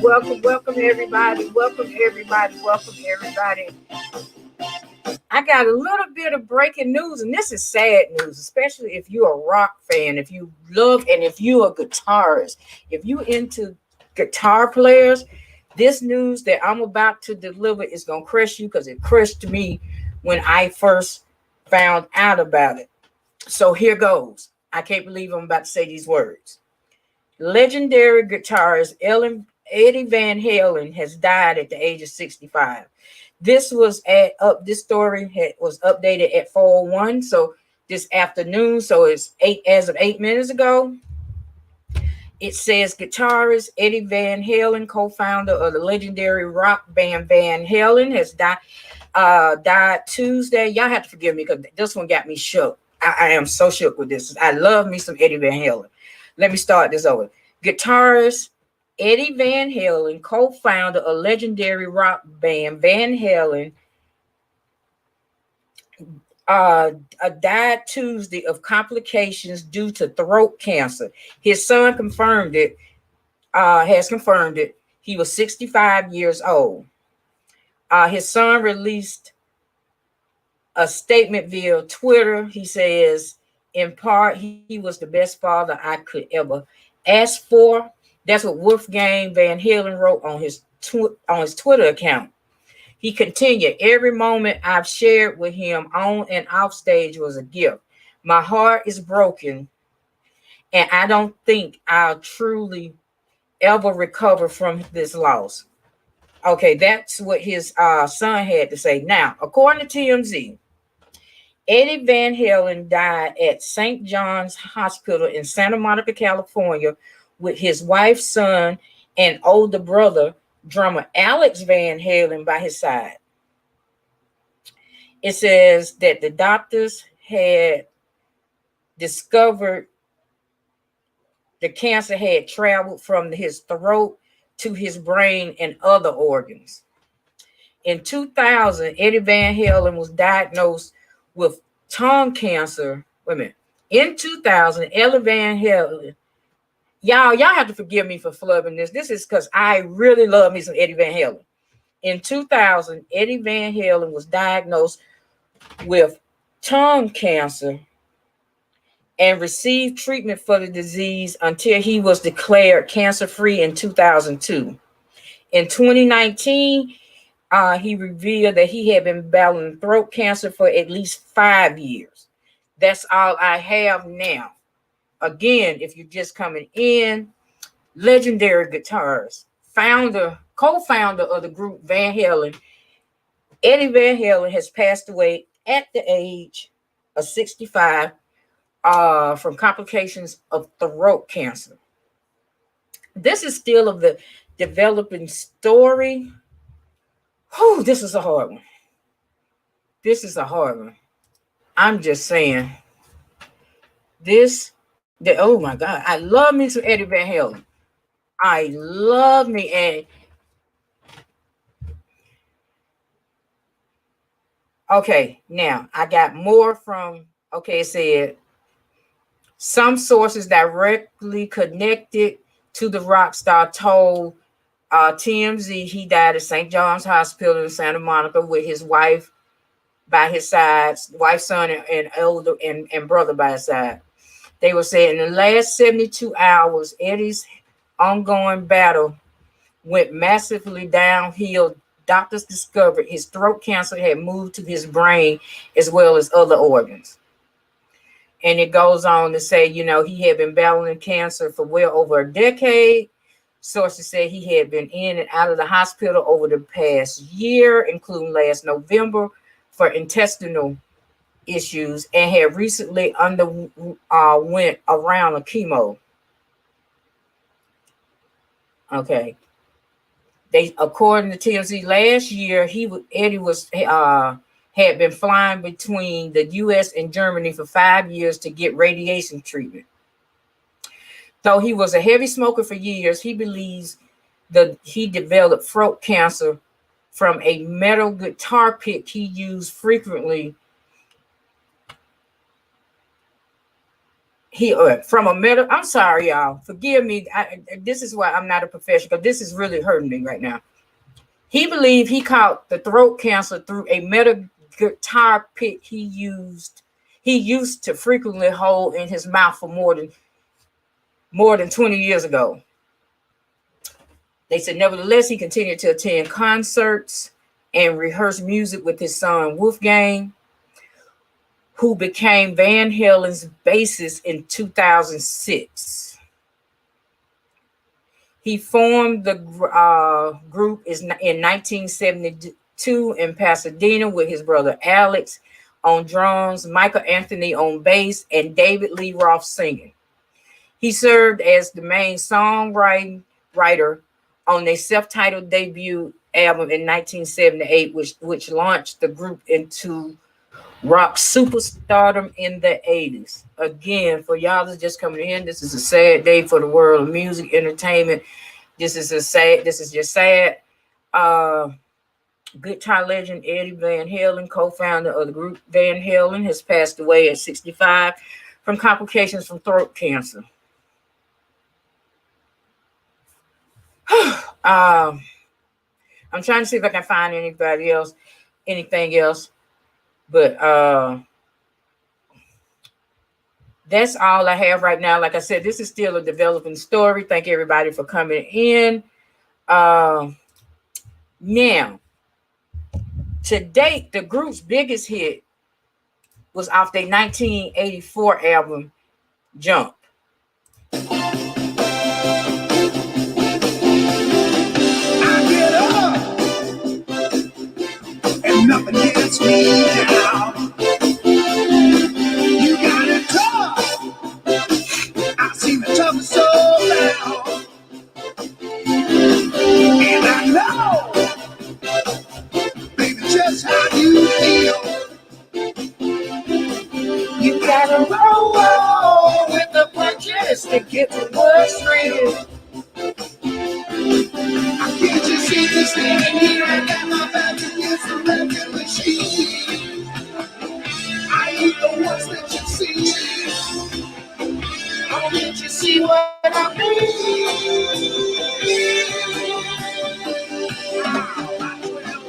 welcome everybody. Welcome everybody. Welcome everybody. I got a little bit of breaking news, and this is sad news, especially if you're a rock fan, if you love, and if you're a guitarist, if you into guitar players. This news that I'm about to deliver is gonna crush you because it crushed me when I first found out about it. So here goes. I can't believe I'm about to say these words. Legendary guitarist Eddie Van Halen has died at the age of 65. This was at up. This story was updated at 4:01. So this afternoon. So it's eight as of 8 minutes ago. It says guitarist Eddie Van Halen, co-founder of the legendary rock band Van Halen, has died Tuesday. Y'all have to forgive me because this one got me shook. I am so shook with this. I love me some Eddie Van Halen. Let me start this over. Guitarist Eddie Van Halen, co-founder of legendary rock band Van Halen, died Tuesday of complications due to throat cancer. His son confirmed it. Has confirmed it. He was 65 years old. His son released a statement via Twitter. He says, in part, he was the best father I could ever ask for. That's what Wolfgang Van Halen wrote on his Twitter account. He continued, every moment I've shared with him on and off stage was a gift. My heart is broken, and I don't think I'll truly ever recover from this loss. Okay, that's what his son had to say. Now, according to TMZ, Eddie Van Halen died at St. John's Hospital in Santa Monica, California, with his wife, son, and older brother, drummer Alex Van Halen, by his side. It says that the doctors had discovered the cancer had traveled from his throat to his brain and other organs. In 2000, Eddie Van Halen was diagnosed with tongue cancer. Wait a minute. In 2000, Eddie Van Halen, y'all have to forgive me for flubbing this. This is because I really love me some Eddie Van Halen. In 2000, Eddie Van Halen was diagnosed with tongue cancer and received treatment for the disease until he was declared cancer-free in 2002. In 2019, he revealed that he had been battling throat cancer for at least 5 years. That's all I have now. Again, if you're just coming in, legendary guitarist, co-founder of the group Van Halen, Eddie Van Halen has passed away at the age of 65 from complications of throat cancer. This is still of the developing story. Whew, this is a hard one. This is a hard one. I'm just saying. Oh my God, I love me some Eddie Van Halen. I love me. And okay, now I got more from, okay, it said some sources directly connected to the rock star told TMZ he died at St. John's Hospital in Santa Monica with his wife by his side, wife, son, and elder and brother by his side. They were saying in the last 72 hours, Eddie's ongoing battle went massively downhill. Doctors discovered his throat cancer had moved to his brain as well as other organs. And it goes on to say, he had been battling cancer for well over a decade. Sources say he had been in and out of the hospital over the past year, including last November, for intestinal issues, and had recently went around a chemo. Okay. According to TMZ, last year Eddie had been flying between the U.S. and Germany for 5 years to get radiation treatment. Though he was a heavy smoker for years, he believes that he developed throat cancer from a metal guitar pick he used frequently. he from a medical. I'm sorry, y'all. Forgive me. This is why I'm not a professional. This is really hurting me right now. He believed he caught the throat cancer through a metal guitar pick he used to frequently hold in his mouth for more than 20 years ago. They said, nevertheless, he continued to attend concerts and rehearse music with his son Wolfgang, who became Van Halen's bassist in 2006. He formed the group in 1972 in Pasadena with his brother Alex on drums, Michael Anthony on bass, and David Lee Roth singing. He served as the main songwriter on their self-titled debut album in 1978, which launched the group into rock superstardom in the 80s. Again, for y'all that's just coming in, this is a sad day for the world of music, entertainment. This is just sad. Guitar legend Eddie Van Halen, co-founder of the group Van Halen, has passed away at 65 from complications from throat cancer. I'm trying to see if I can find anything else, but that's all I have right now. Like I said, this is still a developing story. Thank everybody for coming in. Now, to date, the group's biggest hit was off their 1984 album, Jump. Nothing gets me down. You got it tough. I've seen the toughest soul down. And I know, baby, just how you feel. You gotta roll with the punches to get the worst real. I can't just see this standing here and got my back against the record machine. I ain't the ones that you see. I'll let you see what I mean.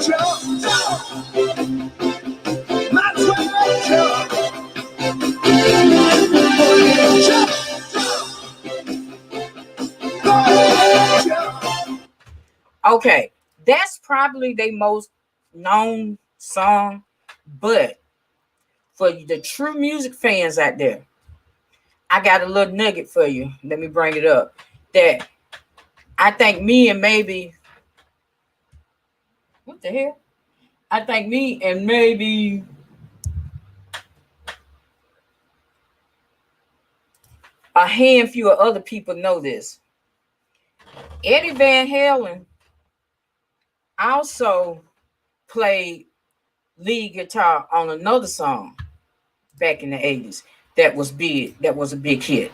Jump, jump. My 12 jump. Jump, jump. Go ahead, jump. Okay, that's probably their most known song, but for the true music fans out there, I got a little nugget for you. Let me bring it up. That I think me and maybe, what the hell? I think me and maybe a handful of other people know this. Eddie Van Halen also played lead guitar on another song back in the 80s that was big, that was a big hit.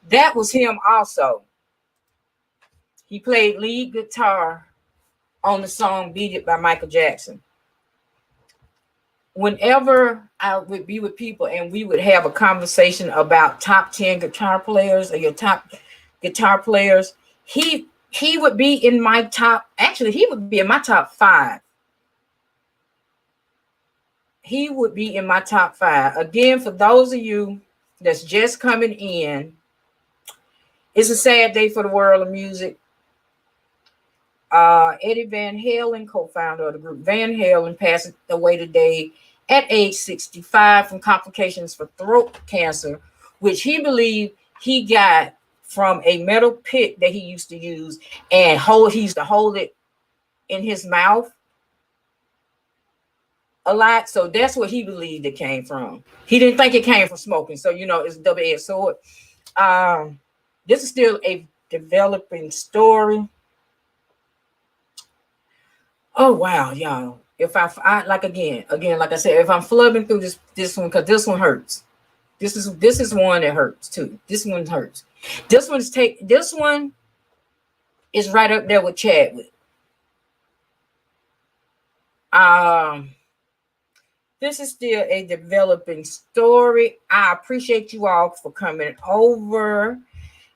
That was him also. He played lead guitar on the song Beat It by Michael Jackson. Whenever I would be with people and we would have a conversation about top 10 guitar players or your top guitar players, he would be in my top, actually he would be in my top 5. He would be in my top 5. Again, for those of you that's just coming in, it's a sad day for the world of music. Eddie Van Halen, co-founder of the group Van Halen, passed away today at age 65 from complications for throat cancer, which he believed he got from a metal pick that he used to use, and he used to hold it in his mouth a lot. So that's what he believed it came from. He didn't think it came from smoking. So it's a double-edged sword. This is still a developing story. Oh wow, y'all. If I like again, like I said, if I'm flubbing through this one, because this one hurts. This is one that hurts too. This one hurts. This one is right up there with Chadwick. This is still a developing story. I appreciate you all for coming over.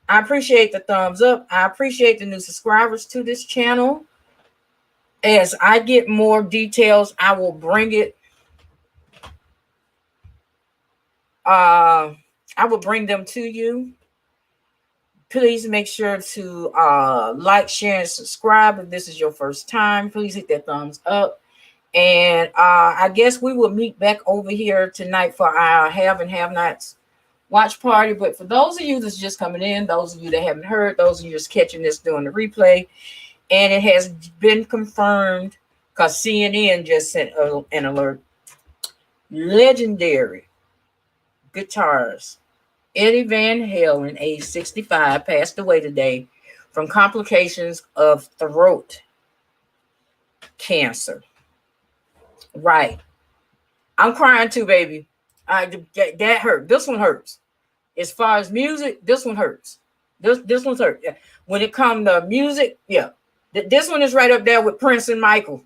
I appreciate the thumbs up. I appreciate the new subscribers to this channel. As I get more details, I will bring it. I will bring them to you. Please make sure to like, share, and subscribe. If this is your first time, please hit that thumbs up. And I guess we will meet back over here tonight for our have and have nots watch party. But for those of you that's just coming in, those of you that haven't heard, those of you just catching this during the replay, and it has been confirmed because CNN just sent an alert. Legendary guitarist Eddie Van Halen, age 65, passed away today from complications of throat cancer. Right. I'm crying too, baby. That hurt. This one hurts. As far as music, this one hurts. This one's hurt. Yeah. When it comes to music, yeah. This one is right up there with Prince and Michael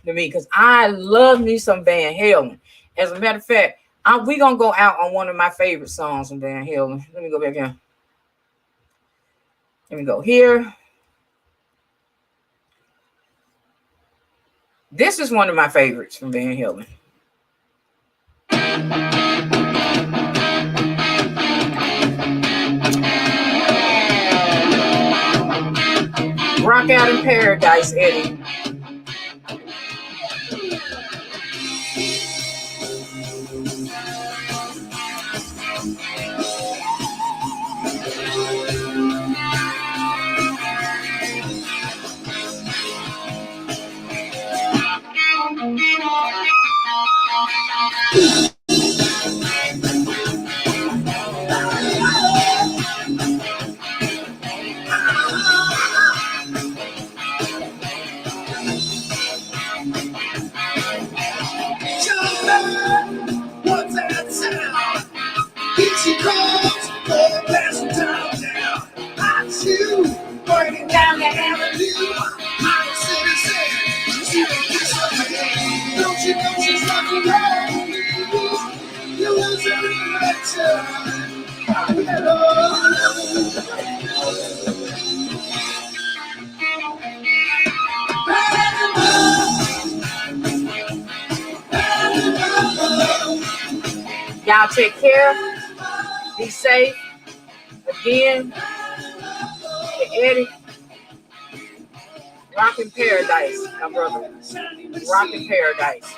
to me, because I love me some Van Halen. As a matter of fact, we're going to go out on one of my favorite songs from Van Halen. Let me go back here. Let me go here. This is one of my favorites from Van Halen. Rock Out in Paradise, Eddie. Y'all take care. Be safe. Again, Eddie. Rock in Paradise, my brother. Rock in Paradise.